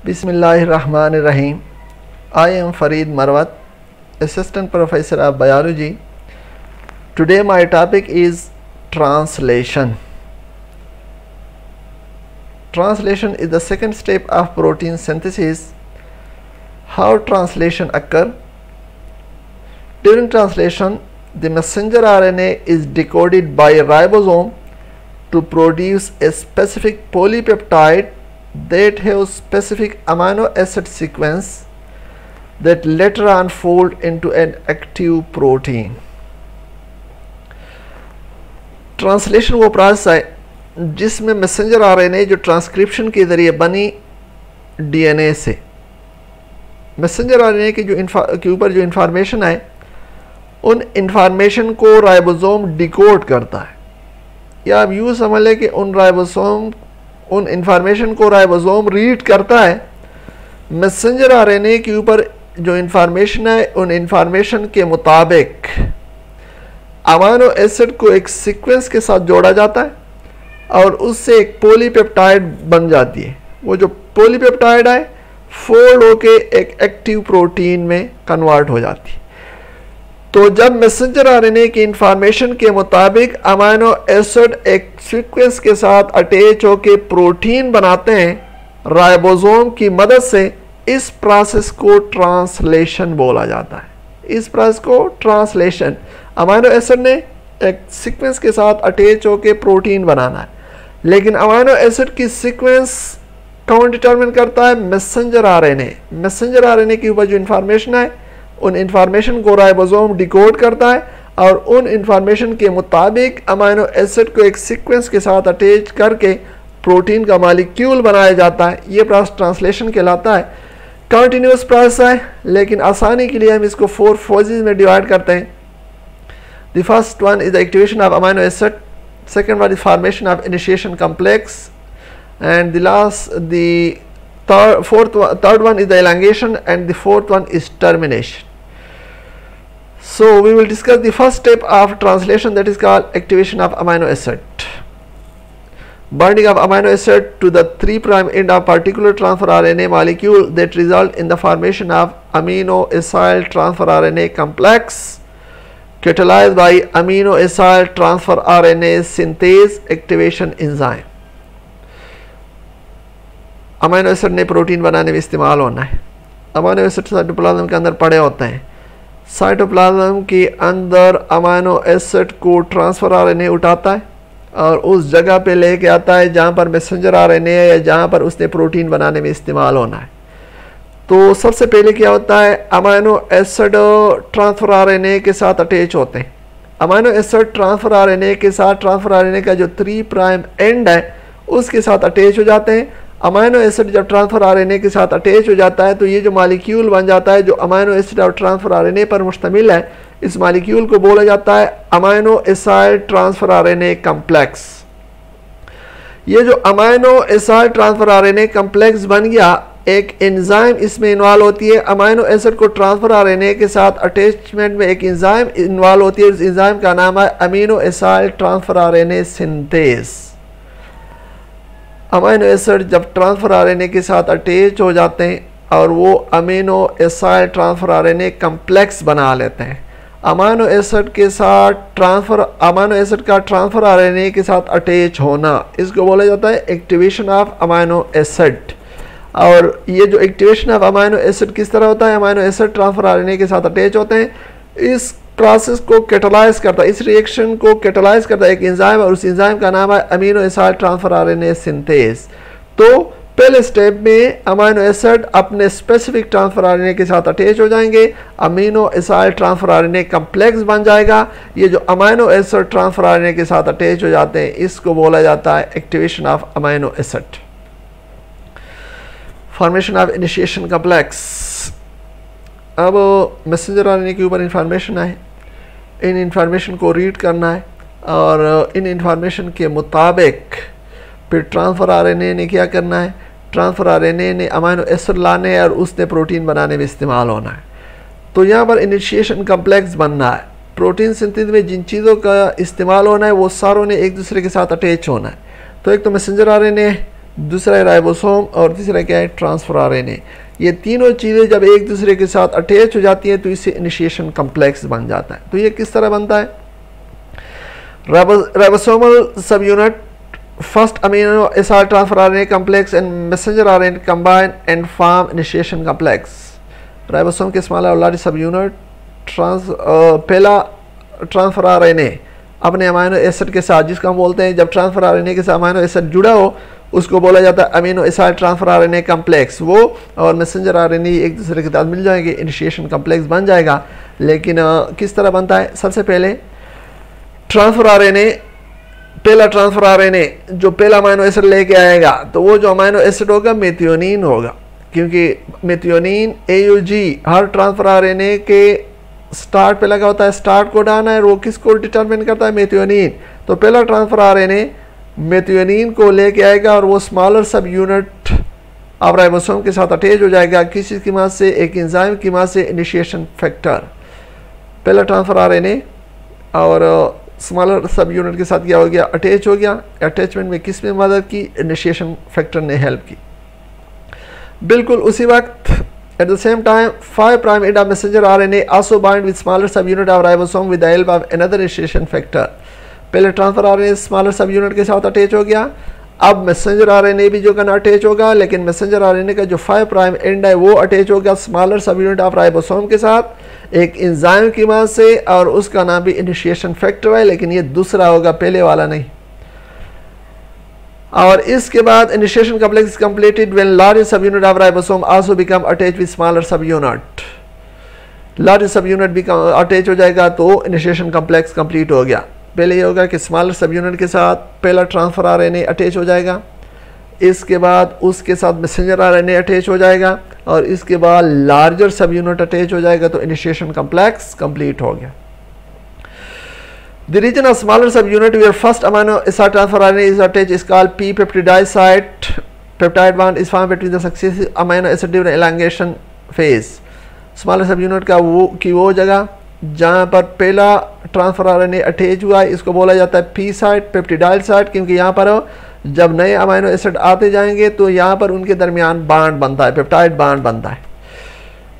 Bismillahirrahmanirrahim. I am Farid Marwat, Assistant Professor of Biology. Today my topic is translation. Translation is the second step of protein synthesis. How translation occur? During translation, the messenger RNA is decoded by a ribosome to produce a specific polypeptide that has specific amino acid sequence that later on fold into an active protein. Translation वो process है जिसमें messenger RNA जो transcription के ज़रिए बनी DNA से, messenger RNA के ऊपर जो इंफॉर्मेशन है उन इंफॉर्मेशन को राइबोसोम डिकोड करता है, या आप यूँ समझ लें कि उन इंफॉर्मेशन को राइबोसोम रीड करता है। मैसेंजर आरएनए के ऊपर जो इंफॉर्मेशन है उन इंफॉर्मेशन के मुताबिक अमीनो एसिड को एक सीक्वेंस के साथ जोड़ा जाता है और उससे एक पॉलीपेप्टाइड बन जाती है। वो जो पॉलीपेप्टाइड है फोल्ड होके एक एक्टिव प्रोटीन में कन्वर्ट हो जाती है। तो जब मैसेंजर आरएनए की इंफॉर्मेशन के मुताबिक अमीनो एसिड एक सीक्वेंस के साथ अटैच होके प्रोटीन बनाते हैं राइबोसोम की मदद से, इस प्रोसेस को ट्रांसलेशन बोला जाता है। इस प्रोसेस को ट्रांसलेशन, अमीनो एसिड ने एक सीक्वेंस के साथ अटैच होके प्रोटीन बनाना है, लेकिन अमीनो एसिड की सीक्वेंस कौन डिटरमिन करता है? Messenger RNA. मैसेंजर आरएनए के ऊपर जो इंफॉर्मेशन है उन इंफॉर्मेशन को राइबोसोम डिकोड करता है और उन इंफॉर्मेशन के मुताबिक अमीनो एसिड को एक सीक्वेंस के साथ अटैच करके प्रोटीन का मॉलिक्यूल बनाया जाता है। ये प्रोसेस ट्रांसलेशन कहलाता है। कंटिन्यूस प्रोसेस है, लेकिन आसानी के लिए हम इसको 4 फेजेस में डिवाइड करते हैं। The first one is the activation of amino acid, second one is formation of initiation complex, and the third one is the elongation, and the fourth one is termination. So we will discuss the first step of translation, that is called activation of amino acid. Binding of amino acid to the 3' end of particular transfer RNA molecule that result in the formation of amino acyl transfer RNA complex catalyzed by amino acyl transfer RNA synthase activation enzyme. Amino acid ने protein बनाने में इस्तेमाल होना है। Amino acid cytoplasm के अंदर पड़े होते हैं। साइटोप्लाज्म के अंदर अमीनो एसिड को ट्रांसफर आरएनए उठाता है और उस जगह पे लेके आता है जहाँ पर मैसेंजर आरएनए है या जहाँ पर उसने प्रोटीन बनाने में इस्तेमाल होना है। तो सबसे पहले क्या होता है, अमीनो एसिड ट्रांसफर आरएनए के साथ अटैच होते हैं। अमीनो एसिड ट्रांसफर आरएनए के साथ ट्रांसफर आरएनए का जो 3' एंड है उसके साथ अटैच हो जाते हैं। अमीनो एसिड जब ट्रांसफर आरएनए के साथ अटैच हो जाता है तो ये जो मॉलिक्यूल बन जाता है जो अमीनो एसिड और ट्रांसफर आरएनए पर मुश्तमिल है, इस मॉलिक्यूल को बोला जाता है amino acyl transfer RNA complex. ये जो amino acyl transfer RNA complex बन गया, एक एंजाइम इसमें इन्वॉल्व होती है। अमीनो एसिड को ट्रांसफर आरएनए के साथ अटैचमेंट में एक एंजाइम इन्वॉल्व होती है। उस एंजाइम का नाम है amino acyl transfer RNA synthase. Amino acid जब ट्रांसफर आरएनए के साथ अटैच हो जाते हैं और वो amino acyl transfer RNA complex बना लेते हैं। अमीनो एसिड का ट्रांसफर आरएनए के साथ अटैच होना, इसको बोला जाता है एक्टिवेशन ऑफ अमीनो एसिड। और ये जो एक्टिवेशन ऑफ अमीनो एसिड किस तरह होता है, अमीनो एसिड ट्रांसफर आरएनए के साथ अटैच होते हैं। इस प्रोसेस को कैटालाइज करता है, इस रिएक्शन को कैटालाइज करता है एक एंजाइम, और उस एंजाइम का नाम है amino acyl transfer RNA synthase. तो पहले स्टेप में अमीनो एसिड अपने स्पेसिफिक ट्रांसफर आरएनए के साथ अटैच हो जाएंगे, amino acyl transfer RNA complex बन जाएगा। ये जो अमीनो एसिड ट्रांसफर आरएनए के साथ अटैच हो जाते हैं इसको बोला जाता है activation of amino acid. Formation of initiation complex. अब मैसेंजर आरएनए के ऊपर इंफॉर्मेशन है, इन इंफॉर्मेशन को रीड करना है और इन इंफॉर्मेशन के मुताबिक फिर ट्रांसफर आरएनए ने क्या करना है, ट्रांसफर आरएनए ने अमीनो एसिड लाने और उसने प्रोटीन बनाने में इस्तेमाल होना है। तो यहाँ पर इनिशिएशन कॉम्प्लेक्स बनना है। प्रोटीन सिंथेसिस में जिन चीज़ों का इस्तेमाल होना है वो सारों ने एक दूसरे के साथ अटैच होना है। तो एक तो मैसेंजर आरएनए, दूसरा है राइबोसोम और तीसरा क्या है ट्रांसफर आरएनए। ये तीनों चीज़ें जब एक दूसरे के साथ अटैच हो जाती हैं तो इससे इनिशिएशन कम्प्लेक्स बन जाता है। तो ये किस तरह बनता है? राइबोसोमल सब unit first amino acid transfer RNA complex and messenger RNA combine and form initiation complex. Ribosome के स्मॉलर और लार्ज सब यूनिट पहला ट्रांसफर आरएनए अपने अमीनो एसिड के साथ, जिसको हम बोलते हैं जब ट्रांसफर आरएनए के साथ अमीनो एसिड जुड़ा हो उसको बोला जाता है amino acid transfer RNA complex. वो और मैसेंजर आरएनए एक दूसरे के साथ मिल जाएंगे, इनिशिएशन कम्प्लेक्स बन जाएगा। लेकिन किस तरह बनता है? सबसे पहले ट्रांसफर आरएनए, पहला ट्रांसफर आरएनए जो पहला अमीनो एसिड लेके आएगा तो वो जो अमीनो एसिड होगा मेथियोनिन होगा, क्योंकि मेथियोनिन AUG हर ट्रांसफर आरएनए के स्टार्ट पे लगा होता है। स्टार्ट कोडान है, वो किसको डिटरमिन करता है? मेथियोनिन। तो पहला ट्रांसफर आरएनए मेथियोनिन को लेके आएगा और वो स्मॉलर सब यूनिट अब राइबोसोम के साथ अटैच हो जाएगा। किसी की मदद से? एक एंजाइम की मदद से, इनिशिएशन फैक्टर। पहला ट्रांसफर आरएनए और स्मॉलर सब यूनिट के साथ क्या हो गया? अटैच हो गया। अटैचमेंट में किस में मदद की? इनिशिएशन फैक्टर ने हेल्प की। बिल्कुल उसी वक्त at the same time 5' end of messenger RNA also bind with smaller subunit of ribosome with the help of another initiation factor. पहले ट्रांसफर आरएनए स्मॉलर सब यूनिट के साथ अटैच हो गया, अब मैसेंजर आरएनए भी जो करना अटैच होगा, लेकिन मैसेंजर आरएनए का जो 5' एंड है वो अटैच हो गया स्मॉलर सब यूनिट ऑफ राइबोसोम के साथ एक एंजाइम की मदद से, और उसका नाम भी इनिशिएशन फैक्टर है, लेकिन ये दूसरा होगा, पहले वाला नहीं। और इसके बाद initiation complex completed when large सब unit of ribosome also become attach with smaller सब यूनिट। लार्ज सब यूनिट भी अटैच हो जाएगा तो इनिशिएशन कॉम्प्लेक्स कंप्लीट हो गया। पहले ये होगा कि स्मॉलर सब यूनिट के साथ पहला ट्रांसफर आरएनए अटैच हो जाएगा, इसके बाद उसके साथ मैसेंजर आरएनए अटैच हो जाएगा, और इसके बाद लार्जर सब यूनिट अटैच हो जाएगा, तो इनिशिएशन कॉम्प्लेक्स कंप्लीट हो गया। The region of smaller subunit where first amino acid transfer RNA is attached is called P-peptidase site. Peptide bond is formed between the successive amino acid during elongation phase. Smaller subunit का वो जगह जहाँ पर पहला transfer RNA attach हुआ है इसको बोला जाता है P साइट, पेप्टिडाइल साइट, क्योंकि यहाँ पर जब नए अमीनो एसिड आते जाएंगे तो यहाँ पर उनके दरमियान बांड बनता है, पेप्टाइड बांड बनता है।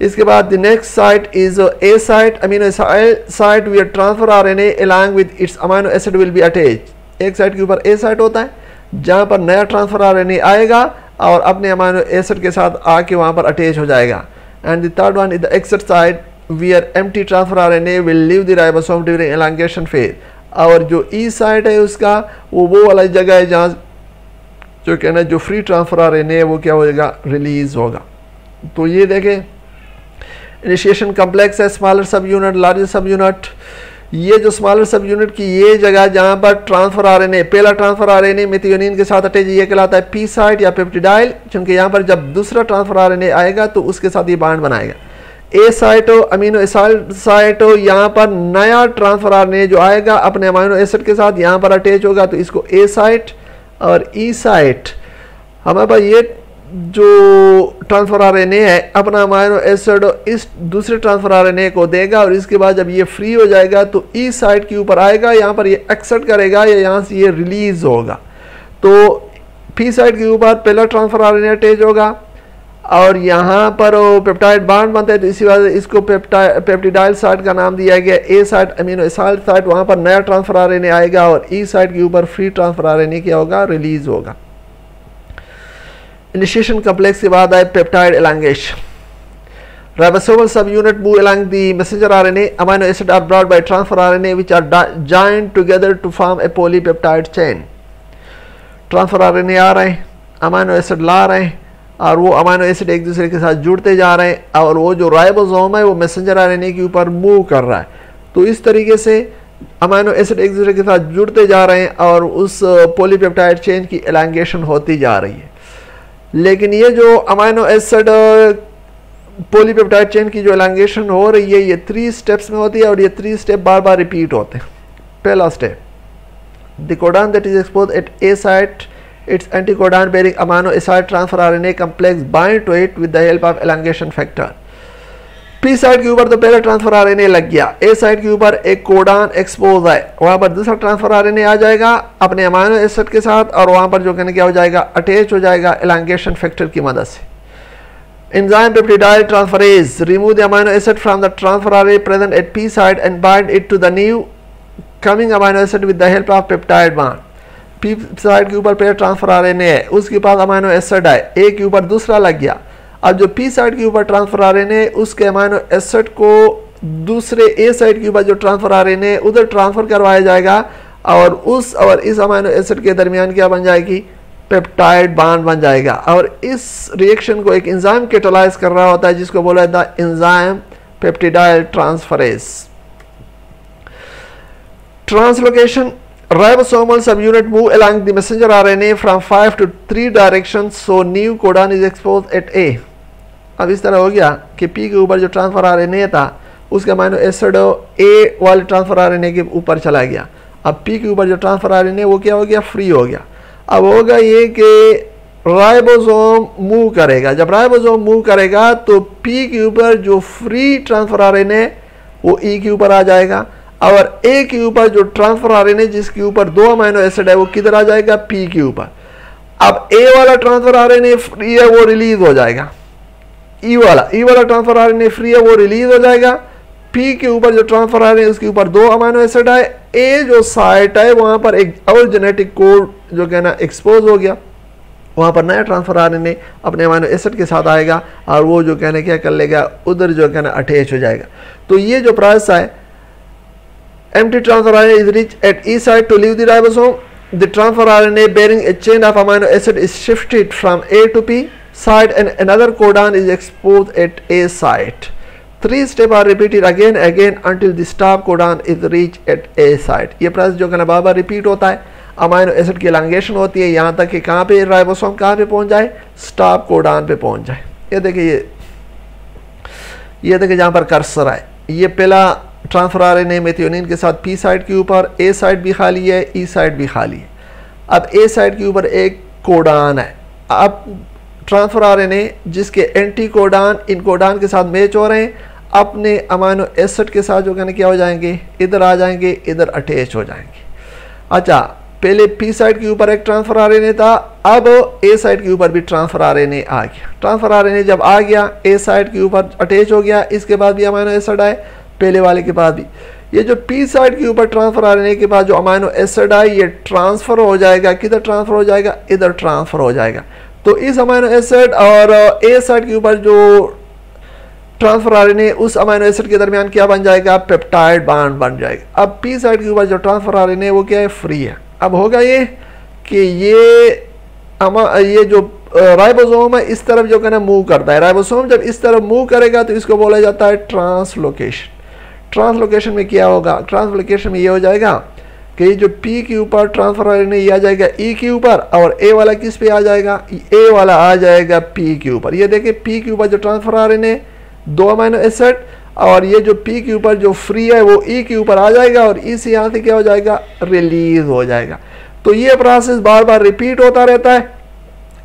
इसके बाद the next site is A site, amino site where transfer RNA along with its amino acid will be attach. एक साइट के ऊपर A साइट होता है जहाँ पर नया ट्रांसफर आरएनए आएगा और अपने अमीनो एसिड के साथ आके वहाँ पर अटैच हो जाएगा। And the third one is the exit site where empty transfer RNA will leave the ribosome during elongation phase. और जो E साइट है उसका वो वाला जगह है जहाँ जो कहना जो फ्री ट्रांसफर आरएनए है वो क्या होगा? रिलीज होगा। तो ये देखें इनिशिएशन कॉम्प्लेक्स है, स्मॉलर सब यूनिट, लार्जर सब यूनिट। ये जो स्मॉलर सब यूनिट की ये जगह जहाँ पर ट्रांसफर आरएनए पहला ट्रांसफर आरएनए मेथियोनिन के साथ अटैच, ये कहलाता है P साइट या पेप्टिडाइल, क्योंकि यहाँ पर जब दूसरा ट्रांसफर आरएनए आएगा तो उसके साथ ये बांड बनाएगा। A साइट हो, अमीनो एसिड साइट हो, यहाँ पर नया ट्रांसफर आरएनए जो आएगा अपने अमीनो एसिड के साथ यहाँ पर अटैच होगा, तो इसको A साइट और E साइट। हमारे पास ये जो ट्रांसफर आरएनए है अपना अमीनो एसिड इस दूसरे ट्रांसफर आरएनए को देगा, और इसके बाद जब ये फ्री हो जाएगा तो E साइट के ऊपर आएगा, यहाँ पर ये एक्सेप्ट करेगा या यहाँ से ये रिलीज होगा। तो P साइट के ऊपर पहला ट्रांसफर आरएनए अटैच होगा और यहाँ पर पेप्टाइड बांड बनता है, तो इसी वजह से इसको पेप्टिडाइल साइट का नाम दिया गया। A site amino acid site, वहाँ पर नया ट्रांसफर आरएनए आएगा और E साइट के ऊपर फ्री ट्रांसफर आरएनए क्या होगा? रिलीज होगा। इनिशिएशन कॉम्प्लेक्स के बाद आए peptide elongation. Ribosomal subunit move along the messenger RNA. Amino acids are brought by transfer RNA which are joined together to form a polypeptide chain. Transfer RNA आ रहे हैं, amino acid ला रहे हैं और वो amino acid एक दूसरे के साथ जुड़ते जा रहे हैं, और वो जो राइबोसोम है वो मैसेंजर RNA के ऊपर मूव कर रहा है। तो इस तरीके से अमीनो एसिड एक दूसरे के साथ जुड़ते जा रहे हैं और उस पॉलीपेप्टाइड चेन की एलॉन्गेशन होती जा रही है। लेकिन ये जो अमीनो एसिड पॉलीपेप्टाइड चेन की जो एलॉन्गेशन हो रही है ये 3 स्टेप्स में होती है, और ये 3 स्टेप बार बार रिपीट होते हैं। पहला step, the codon that is expose at A site, its anticodon bearing amino acid transfer RNA complex bind to it with the help of elongation factor. P side के ऊपर तो पहले ट्रांसफर आरएनए लग गया, ए side के ऊपर एक codon expose है, वहां पर दूसरा ट्रांसफर आरएनए आ जाएगा अपने अमाइनो एसिड के साथ और वहां पर जो कहने क्या हो जाएगा, अटैच हो जाएगा एलांगेशन फैक्टर की मदद से। Enzyme peptidyl transferase remove the amino acid from the transfer RNA present at P side and bind it to the new coming amino acid with the help of peptide bond. P side के ऊपर पहले transfer RNA है, उसके पास amino acid है, ए के ऊपर दूसरा लग गया। अब जो पी साइड के ऊपर ट्रांसफर आरएनए उसके अमाइनो एसिड को दूसरे ए साइड के ऊपर जो ट्रांसफर आरएनए उधर ट्रांसफर करवाया जाएगा और उस और इस अमाइनो एसिड के दरमियान क्या बन जाएगी, पेप्टाइड बॉन्ड बन जाएगा। और इस रिएक्शन को एक एंजाइम कैटालाइज कर रहा होता है जिसको बोला जाता है enzyme peptidyl transferase. Translocation ribosomal subunit move along the messenger RNA from 5 to 3 directions so new codon is exposed at A। अब इस तरह हो गया कि P के ऊपर जो ट्रांसफर आरएनए था उसका अमाइनो एसिड A वाले ट्रांसफर आरएनए के ऊपर चला गया। अब P के ऊपर जो ट्रांसफर आरएनए वो क्या हो गया, फ्री हो गया। अब होगा ये कि राइबोसोम मूव करेगा, जब राइबोसोम मूव करेगा तो P के ऊपर जो फ्री ट्रांसफर आरएनए वो E के ऊपर आ जाएगा और ए के ऊपर जो ट्रांसफर आरएनए जिसके ऊपर 2 अमाइनो एसिड है वो किधर आ जाएगा, पी के ऊपर। अब ए वाला ट्रांसफर आरएनए फ्री है वो रिलीज हो जाएगा, ई वाला ट्रांसफर आरएनए फ्री है वो रिलीज हो जाएगा। पी के ऊपर जो ट्रांसफर आरएनए उसके ऊपर 2 अमाइनो एसिड है, ए जो साइट है वहां पर एक और जेनेटिक कोड जो कहना एक्सपोज हो गया, वहां पर नया ट्रांसफर आरएनए अपने अमाइनो एसिड के साथ आएगा और वो जो कहना क्या कर लेगा, उधर जो कहना अटैच हो जाएगा। तो ये जो प्रोसेस है empty transfer RNA is reached at E site to leave the ribosome. The transfer RNA bearing a chain of amino acid is shifted from A to P site and another codon is exposed at A site. 3 steps are repeated again until the stop codon is reached at A site. ये process जो कहना बार बार repeat होता है, amino acid की एलांगेशन होती है यहाँ तक कि कहाँ पे राइबोसोम कहाँ पे पहुँच जाए, स्टॉप कोडॉन पे पहुँच जाए। ये देखिए जहाँ पर कर्सर है, ये पहला ट्रांसफर आरएनए मेथियोनिन के साथ पी साइड के ऊपर, ए साइड भी खाली है, ई साइड भी खाली है। अब ए साइड के ऊपर एक कोडान है, अब ट्रांसफर आरएनए जिसके एंटी कोडान इन कोडान के साथ मैच हो रहे हैं अपने अमाइनो एसिड के साथ जो कहने क्या हो जाएंगे, इधर आ जाएंगे, इधर अटैच हो जाएंगे। अच्छा, पहले पी साइड के ऊपर एक ट्रांसफर आरएनए था, अब ए साइड के ऊपर भी ट्रांसफर आरएनए आ गया। ट्रांसफर आरएनए जब आ गया ए साइड के ऊपर अटैच हो गया, इसके बाद भी अमाइनो एसिड आए, पहले वाले के बाद भी। ये जो पी साइड के ऊपर ट्रांसफर आरएनए के बाद जो अमाइनो एसिड है ये ट्रांसफर हो जाएगा, किधर ट्रांसफर हो जाएगा, इधर ट्रांसफर हो जाएगा। तो इस अमाइनो एसिड और ए साइड के ऊपर जो ट्रांसफर आरएनए उस अमाइनो एसिड के दरमियान क्या बन जाएगा, पेप्टाइड बॉन्ड बन जाएगा। अब पी साइड के ऊपर जो ट्रांसफर आरएनए वो क्या है, फ्री है। अब होगा ये कि ये जो राइबोसोम है इस तरफ जो कहना मूव करता है, राइबोसोम जब इस तरफ मूव करेगा तो इसको बोला जाता है ट्रांसलोकेशन। ट्रांसलोकेशन में क्या होगा, ट्रांसलोकेशन में ये हो जाएगा कि जो P के ऊपर ट्रांसफर आरएनए ये आ जाएगा E के ऊपर और A वाला किस पे आ जाएगा, A वाला आ जाएगा P के ऊपर। ये देखिए P के ऊपर जो ट्रांसफर आरएनए 2 अमाइनो एसिड और ये जो P के ऊपर जो फ्री है वो E के ऊपर आ जाएगा और E से यहाँ से क्या हो जाएगा, रिलीज हो जाएगा। तो ये प्रोसेस बार बार रिपीट होता रहता है।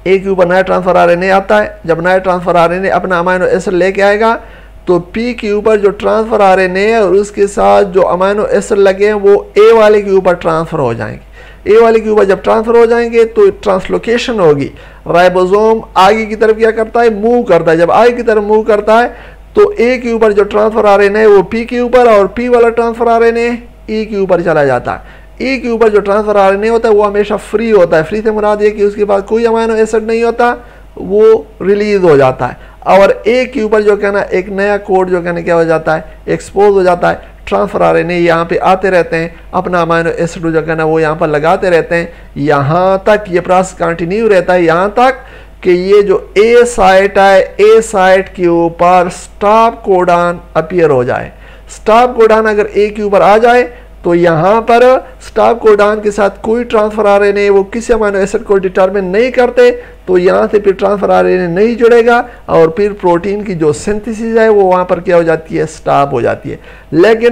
A के ऊपर नया ट्रांसफर आरएनए आता है, जब नया ट्रांसफर आरएनए अपना अमाइनो एसिड लेके आएगा तो P के ऊपर जो ट्रांसफर आरएनए है और उसके साथ जो अमाइनो एसिड लगे हैं वो A वाले के ऊपर ट्रांसफर हो जाएंगे। A वाले के ऊपर जब ट्रांसफर हो जाएंगे तो ट्रांसलोकेशन होगी। राइबोसोम आगे की तरफ क्या करता है, मूव करता है। जब आगे की तरफ मूव करता है तो A के ऊपर जो ट्रांसफर आरएनए है वो P के ऊपर और P वाला ट्रांसफर आरएनए E के ऊपर चला जाता है। E के ऊपर जो ट्रांसफर आरएनए होता है वो हमेशा फ्री होता है। फ्री से मुराद ये कि उसके पास कोई अमाइनो एसिड नहीं होता, वो रिलीज हो जाता है। और ए के ऊपर जो कहना एक नया कोड जो कहना क्या हो जाता है, एक्सपोज हो जाता है। ट्रांसफर आरएनए यहाँ पे आते रहते हैं, अपना अमाइनो एसिड जो कहना वो यहाँ पर लगाते रहते हैं, यहाँ तक ये प्रोसेस कंटिन्यू रहता है, यहाँ तक कि ये जो ए साइट है, ए साइट के ऊपर स्टॉप कोडॉन अपीयर हो जाए। स्टॉप कोडॉन अगर ए के ऊपर आ जाए तो यहाँ पर स्टॉप कोडॉन के साथ कोई ट्रांसफर आरएनए वो किसी अमीनो एसिड को डिटरमिन नहीं करते, तो यहाँ से फिर ट्रांसफर आरएनए नहीं जुड़ेगा और फिर प्रोटीन की जो सिंथेसिस है वो वहाँ पर क्या हो जाती है, स्टॉप हो जाती है। लेकिन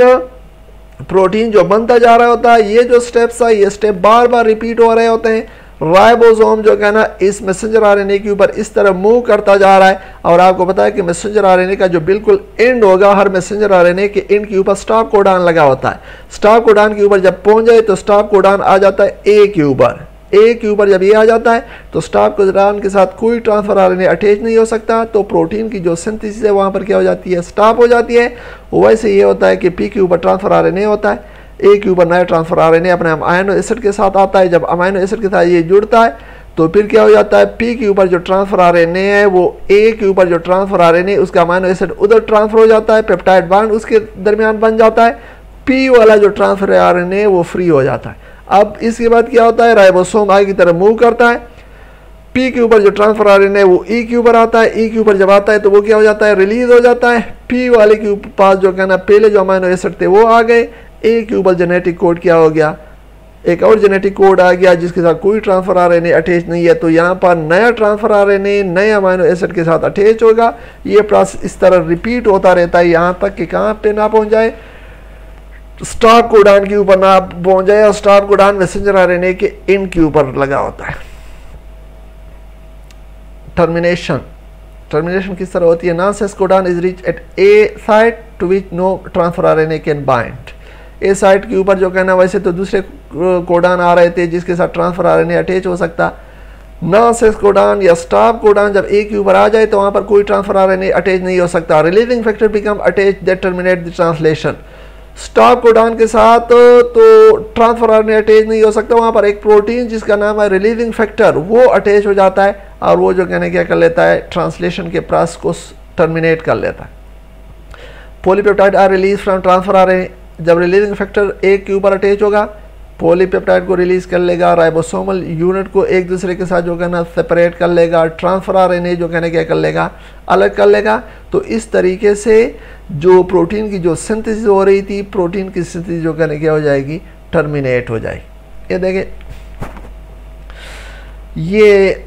प्रोटीन जो बनता जा रहा होता है, ये जो स्टेप्स है ये स्टेप बार बार रिपीट हो रहे होते हैं। राइबोसोम जो है ना इस मैसेंजर आरएनए के ऊपर इस तरह मूव करता जा रहा है, और आपको पता है कि मैसेंजर आरएनए का जो बिल्कुल एंड होगा, हर मैसेंजर आरएनए के एंड के ऊपर स्टॉप कोडॉन लगा होता है। स्टॉप कोडॉन के ऊपर जब पहुंच जाए तो स्टॉप कोडॉन आ जाता है ए के ऊपर। ए के ऊपर जब ये आ जाता है तो स्टॉप कोडॉन के साथ कोई ट्रांसफर आरएनए अटैच नहीं हो सकता, तो प्रोटीन की जो सिंथेसिस है वहाँ पर क्या हो जाती है, स्टॉप हो जाती है। वैसे ये होता है कि पी के ऊपर ट्रांसफर आरएनए होता है, ए के ऊपर नया ट्रांसफर आरएनए अपने अमाइनो एसिड के साथ आता है। जब अमाइनो एसिड के साथ ये जुड़ता है तो फिर क्या हो जाता है, पी के ऊपर जो ट्रांसफर आरएनए है वो ए के ऊपर जो ट्रांसफर आरएनए उसका अमाइनो एसिड उधर ट्रांसफर हो जाता है, पेप्टाइड बॉन्ड उसके दरमियान बन जाता है, पी वाला जो ट्रांसफर आरएनए वो फ्री हो जाता है। अब इसके बाद क्या होता है, राइबोसोम आगे की तरफ मूव करता है, पी के ऊपर जो ट्रांसफर आरएनए वो ई के ऊपर आता है, ई के ऊपर जब आता है तो वो क्या हो जाता है, रिलीज हो जाता है। पी वाले के पास जो कहना पहले जो अमाइनो एसिड थे वो आ गए, ए के ऊपर जेनेटिक कोड क्या हो गया, एक और जेनेटिक कोड आ गया जिसके साथ कोई ट्रांसफर आरएनए अटैच नहीं है, तो यहाँ पर नया ट्रांसफर आरएनए नए अमाइनो एसिड के साथ अटैच होगा। ये प्रोसेस इस तरह रिपीट होता रहता है यहाँ तक कि कहाँ पे ना पहुँच जाए, स्टॉप कोडॉन के ऊपर ना पहुँच जाए, और स्टॉप कोडॉन मैसेंजर आरएनए के एंड के ऊपर लगा होता है। टर्मिनेशन, टर्मिनेशन किस तरह होती है, nonsense codon is reach at A site to which no transfer RNA can bind. A site के ऊपर जो कहना वैसे तो दूसरे कोडॉन आ रहे थे जिसके साथ ट्रांसफर आरएनए अटैच हो सकता, नॉन-सेस कोडॉन या स्टॉप कोडॉन जब ए के ऊपर आ जाए तो वहाँ पर कोई ट्रांसफर आरएनए अटैच नहीं हो सकता। Releasing factor become attach that terminate the translation. Stop codon के साथ तो ट्रांसफर आरएनए अटैच नहीं हो सकता, वहाँ पर एक प्रोटीन जिसका नाम है रिलीजिंग फैक्टर वो अटैच हो जाता है, और वो जो कहने क्या कर लेता है, ट्रांसलेशन के प्रोसेस को टर्मिनेट कर लेता है। Polypeptide are release from transfer RNA, जब रिलीजिंग फैक्टर ए के ऊपर अटैच होगा पॉलीपेप्टाइड को रिलीज कर लेगा, राइबोसोमल यूनिट को एक दूसरे के साथ जो कहना सेपरेट कर लेगा, ट्रांसफर आरएनए जो कहने क्या कर लेगा, अलग कर लेगा। तो इस तरीके से जो प्रोटीन की जो सिंथेसिस हो रही थी, प्रोटीन की सिंथेसिस जो कहने क्या हो जाएगी, टर्मिनेट हो जाएगी। ये देखें, ये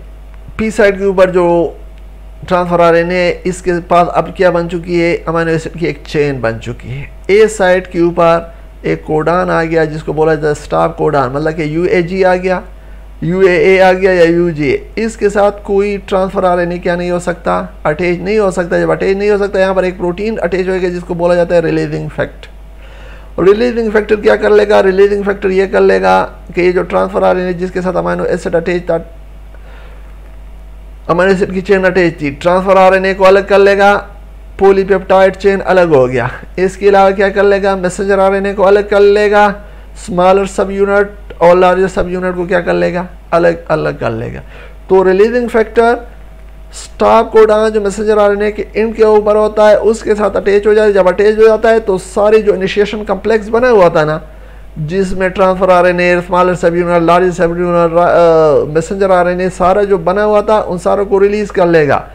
पी साइड के ऊपर जो ट्रांसफर आरएनए इसके पास अब क्या बन चुकी है, अमीनो एसिड की एक चेन बन चुकी है। ए साइड के ऊपर एक कोडॉन आ गया जिसको बोला जाता है स्टॉप कोडॉन, मतलब कि यूएजी आ गया, यूएए आ गया या यूजीए, इसके साथ कोई ट्रांसफर आरएनए क्या नहीं हो सकता, अटैच नहीं हो सकता। जब अटैच नहीं हो सकता यहाँ पर एक प्रोटीन अटैच होगा जिसको बोला जाता है रिलीजिंग फैक्टर। रिलीजिंग फैक्टर क्या कर लेगा, रिलीजिंग फैक्टर ये कर लेगा कि ये जो ट्रांसफर आरएनए जिसके साथ अमीनो एसिड अटैच था, अमीनो एसिड की चेन अटैच थी, ट्रांसफर आरएनए को अलग कर लेगा, पॉलीपेप्टाइड चेन अलग हो गया। इसके अलावा क्या कर लेगा, मैसेंजर आरएनए को अलग कर लेगा, स्मॉलर सब यूनिट और लार्जर सब यूनिट को क्या कर लेगा, अलग अलग कर लेगा। तो रिलीजिंग फैक्टर स्टॉप कोडॉन जो मैसेंजर आरएनए के एंड के ऊपर होता है उसके साथ अटैच हो जाए। जब अटैच हो जाता है तो सारी जो इनिशिएशन कम्प्लेक्स बना हुआ था ना, जिसमें ट्रांसफर आरएनए, स्मॉलर सब यूनिट, लार्जर सब यूनिट, मैसेंजर आरएनए सारा जो बना हुआ था उन सारों को रिलीज कर लेगा।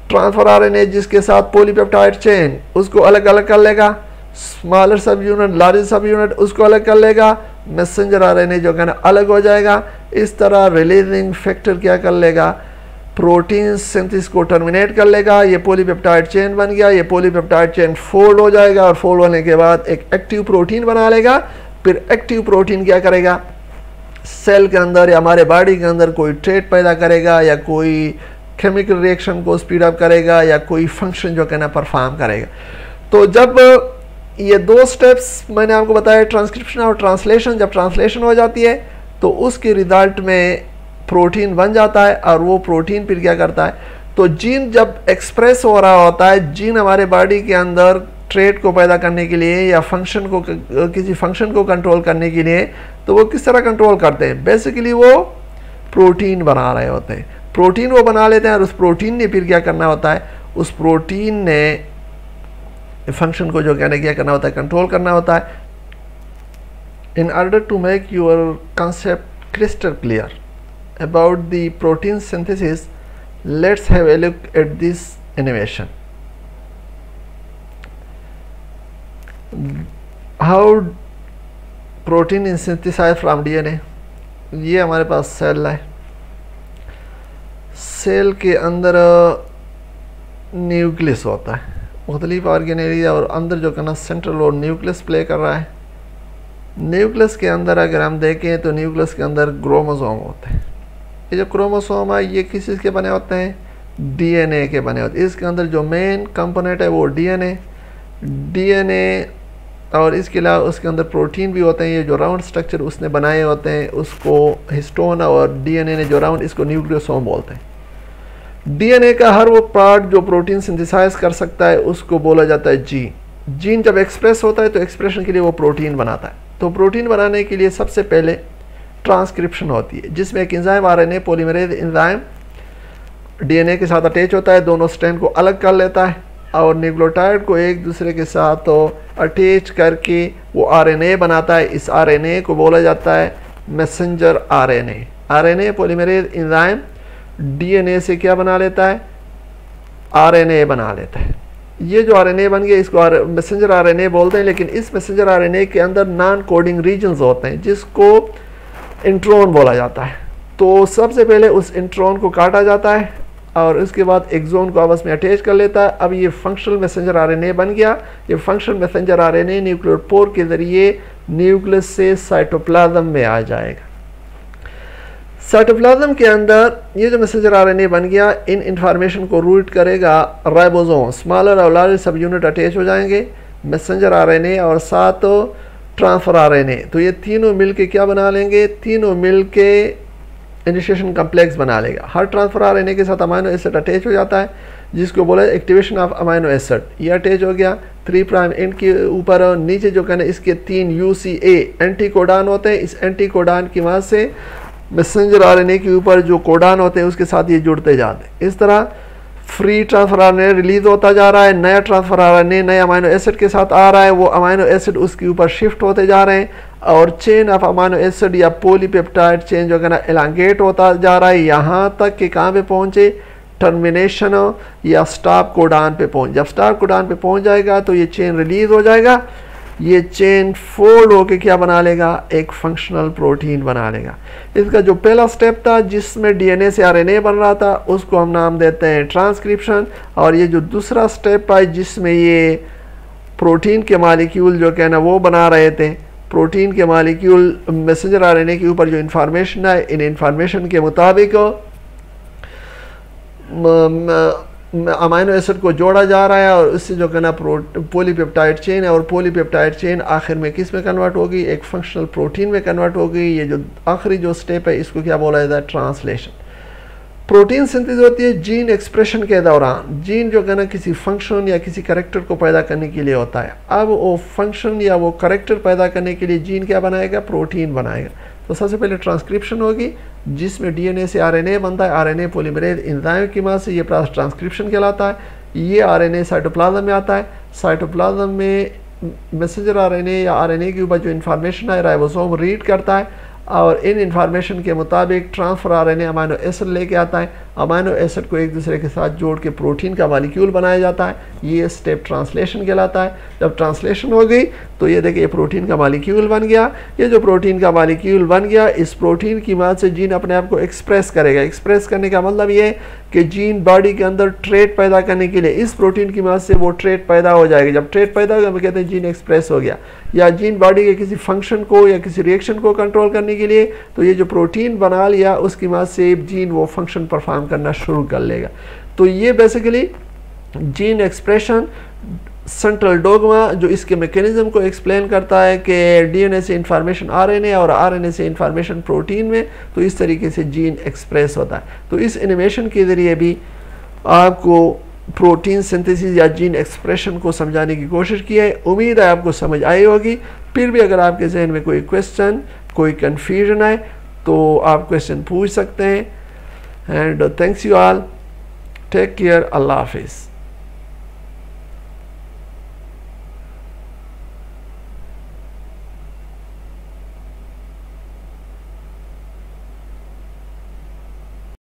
ट्रांसफर आरएनए जिसके साथ पॉलीपेप्टाइड चेन उसको अलग अलग कर लेगा, स्मॉलर सब यूनिट, लार्जर सब यूनिट उसको अलग कर लेगा, मैसेंजर आरएनए जो है ना अलग हो जाएगा। इस तरह रिलीजिंग फैक्टर क्या कर लेगा, प्रोटीन सिंथेसिस को टर्मिनेट कर लेगा। ये पॉलीपेप्टाइड चेन बन गया, ये पॉलीपेप्टाइड चेन फोल्ड हो जाएगा और फोल्ड होने के बाद एक एक्टिव प्रोटीन बना लेगा। फिर एक्टिव प्रोटीन क्या करेगा, सेल के अंदर या हमारे बॉडी के अंदर कोई ट्रेट पैदा करेगा या कोई केमिकल रिएक्शन को स्पीड अप करेगा या कोई फंक्शन जो कहना परफॉर्म करेगा। तो जब ये दो स्टेप्स मैंने आपको बताया, ट्रांसक्रिप्शन और ट्रांसलेशन, जब ट्रांसलेशन हो जाती है तो उसके रिजल्ट में प्रोटीन बन जाता है और वो प्रोटीन फिर क्या करता है, तो जीन जब एक्सप्रेस हो रहा होता है, जीन हमारे बॉडी के अंदर ट्रेट को पैदा करने के लिए या फंक्शन को, किसी फंक्शन को कंट्रोल करने के लिए, तो वो किस तरह कंट्रोल करते हैं, बेसिकली वो प्रोटीन बना रहे होते हैं। प्रोटीन वो बना लेते हैं और उस प्रोटीन ने फिर क्या करना होता है, उस प्रोटीन ने फंक्शन को जो कहने क्या करना होता है, कंट्रोल करना होता है। In order to make your concept crystal clear about the protein synthesis, let's have a look at this animation. How protein is synthesized from DNA. ये हमारे पास सेल है, सेल के अंदर न्यूक्लियस होता है, मुख्तलिफ ऑर्गेनेलिया, और अंदर जो कहना सेंट्रल रोल न्यूक्लियस प्ले कर रहा है। न्यूक्लियस के अंदर अगर हम देखें तो न्यूक्लियस के अंदर क्रोमोसोम होते हैं। ये जो क्रोमोसोम है ये किस चीज़ के बने होते हैं, डीएनए के बने होते हैं। इसके अंदर जो मेन कंपोनेंट है वो डीएनए और इसके अलावा उसके अंदर प्रोटीन भी होते हैं। ये जो राउंड स्ट्रक्चर उसने बनाए होते हैं उसको हिस्टोन और डीएनए ने जो राउंड, इसको न्यूक्लियोसोम बोलते हैं। डीएनए का हर वो पार्ट जो प्रोटीन सिंथेसाइज कर सकता है उसको बोला जाता है जीन। जीन जब एक्सप्रेस होता है तो एक्सप्रेशन के लिए वो प्रोटीन बनाता है। तो प्रोटीन बनाने के लिए सबसे पहले ट्रांसक्रिप्शन होती है, जिसमें एक enzyme RNA polymerase enzyme DNA के साथ अटैच होता है, दोनों स्ट्रैंड को अलग कर लेता है और न्यूक्लियोटाइड को एक दूसरे के साथ अटैच करके वो आरएनए बनाता है। इस आरएनए को बोला जाता है messenger RNA. RNA polymerase enzyme DNA से क्या बना लेता है, आरएनए बना लेता है। ये जो आरएनए बन गया इसको मैसेंजर आरएनए बोलते हैं। लेकिन इस मैसेंजर आरएनए के अंदर नॉन कोडिंग रीजन्स होते हैं जिसको इंट्रॉन बोला जाता है। तो सबसे पहले उस इंट्रॉन को काटा जाता है और उसके बाद एक्सोन को आपस में अटैच कर लेता है। अब ये फंक्शनल मैसेंजर आरएनए बन गया। ये फंक्शनल मैसेंजर आरएनए न्यूक्लियोपोर के ज़रिए न्यूक्लियस से साइटोप्लाज्म में आ जाएगा। साइटोप्लाज्म के अंदर ये जो मैसेंजर आरएनए बन गया, इन इंफॉर्मेशन को रूट करेगा राइबोसोम। स्मॉलर और लार्जर सब यूनिट अटैच हो जाएंगे, मैसेंजर आरएनए और साथ ट्रांसफर आरएनए। तो ये तीनों मिलके क्या बना लेंगे, तीनों मिलके इनिशिएशन कम्प्लेक्स बना लेगा। हर ट्रांसफर आरएनए के साथ अमाइनो एसिड अटैच हो जाता है जिसको बोला एक्टिवेशन ऑफ अमाइनो एसिड। ये अटैच हो गया 3 प्राइम एंड के ऊपर और नीचे जो कहना इसके 3 UCA एंटी कोडान होते हैं। इस एंटी कोडान की वजह से मैसेंजर आरएनए के ऊपर जो कोडान होते हैं उसके साथ ये जुड़ते जाते हैं। इस तरह फ्री ट्रांसफर आरएनए रिलीज होता जा रहा है, नया ट्रांसफर आरएनए नए अमाइनो एसिड के साथ आ रहा है, वो अमाइनो एसिड उसके ऊपर शिफ्ट होते जा रहे हैं और चेन ऑफ अमाइनो एसिड या पॉलीपेप्टाइड चेन जो है ना एलांगेट होता जा रहा है, यहाँ तक कि कहाँ पे पहुँचे, टर्मिनेशन या स्टॉप कोडान पे पहुँच। जब स्टॉप कोडान पे पहुँच जाएगा तो ये चेन रिलीज हो जाएगा। ये चेन फोल्ड होके क्या बना लेगा, एक फंक्शनल प्रोटीन बना लेगा। इसका जो पहला स्टेप था जिसमें डीएनए से आरएनए बन रहा था उसको हम नाम देते हैं ट्रांसक्रिप्शन। और ये जो दूसरा स्टेप है जिसमें ये प्रोटीन के मालिक्यूल जो क्या ना वो बना रहे थे, प्रोटीन के मालिक्यूल मैसेंजर आरएनए के ऊपर जो इन्फॉर्मेशन है, इन इन्फॉर्मेशन के मुताबिक अमाइनो एसिड को जोड़ा जा रहा है और उससे जो कहना पॉलीपेप्टाइड चेन है और पॉलीपेप्टाइड चेन आखिर में किस में कन्वर्ट होगी, एक फंक्शनल प्रोटीन में कन्वर्ट होगी। ये जो आखिरी जो स्टेप है इसको क्या बोला जाता है, ट्रांसलेशन। प्रोटीन सिंथेसिस होती है जीन एक्सप्रेशन के दौरान। जीन जो कहना किसी फंक्शन या किसी करेक्टर को पैदा करने के लिए होता है। अब वो फंक्शन या वो करेक्टर पैदा करने के लिए जीन क्या बनाएगा, प्रोटीन बनाएगा। तो सबसे पहले ट्रांसक्रिप्शन होगी जिसमें डीएनए से आरएनए बनता है। आरएनए पॉलीमरेज एंजाइम की मदद से ये प्रोसेस ट्रांसक्रिप्शन कहलाता है। ये आरएनए साइटोप्लाज्म में आता है। साइटोप्लाज्म में मैसेंजर आरएनए या आरएनए के ऊपर जो इन्फॉर्मेशन है राइबोसोम रीड करता है और इन इन्फॉर्मेशन के मुताबिक ट्रांसफर आरएनए अमाइनो एसिड लेके आता है। अमाइनो एसिड को एक दूसरे के साथ जोड़ के प्रोटीन का मॉलिक्यूल बनाया जाता है। ये स्टेप ट्रांसलेशन कहलाता है। जब ट्रांसलेशन हो गई तो ये देखिए प्रोटीन का मॉलिक्यूल बन गया। ये जो प्रोटीन का मॉलिक्यूल बन गया, इस प्रोटीन की मदद से जीन अपने आप को एक्सप्रेस करेगा। एक्सप्रेस करने का मतलब ये कि जीन बॉडी के अंदर ट्रेट पैदा करने के लिए इस प्रोटीन की मदद से वो ट्रेट पैदा हो जाएगी। जब ट्रेट पैदा होगा हम कहते हैं जीन एक्सप्रेस हो गया। या जीन बॉडी के किसी फंक्शन को या किसी रिएक्शन को कंट्रोल करने के लिए तो ये जो प्रोटीन बना लिया उसकी मदद से जीन वो फंक्शन परफॉर्म करना शुरू कर लेगा। तो ये basically gene expression central dogma जो इसके मैकेनिज्म को एक्सप्लेन करता है कि डीएनए से इंफॉर्मेशन आरएनए और आरएनए से इंफॉर्मेशन प्रोटीन में, तो इस तरीके से जीन एक्सप्रेस होता है। तो इस एनिमेशन के ज़रिए भी आपको प्रोटीन सिंथेसिस या जीन एक्सप्रेशन को समझाने की कोशिश की है। उम्मीद है आपको समझ आई होगी। फिर भी अगर आपके जहन में कोई क्वेश्चन, कोई कन्फ्यूजन है तो आप क्वेश्चन पूछ सकते हैं। And thanks you all, take care, अल्लाह हाफिज़।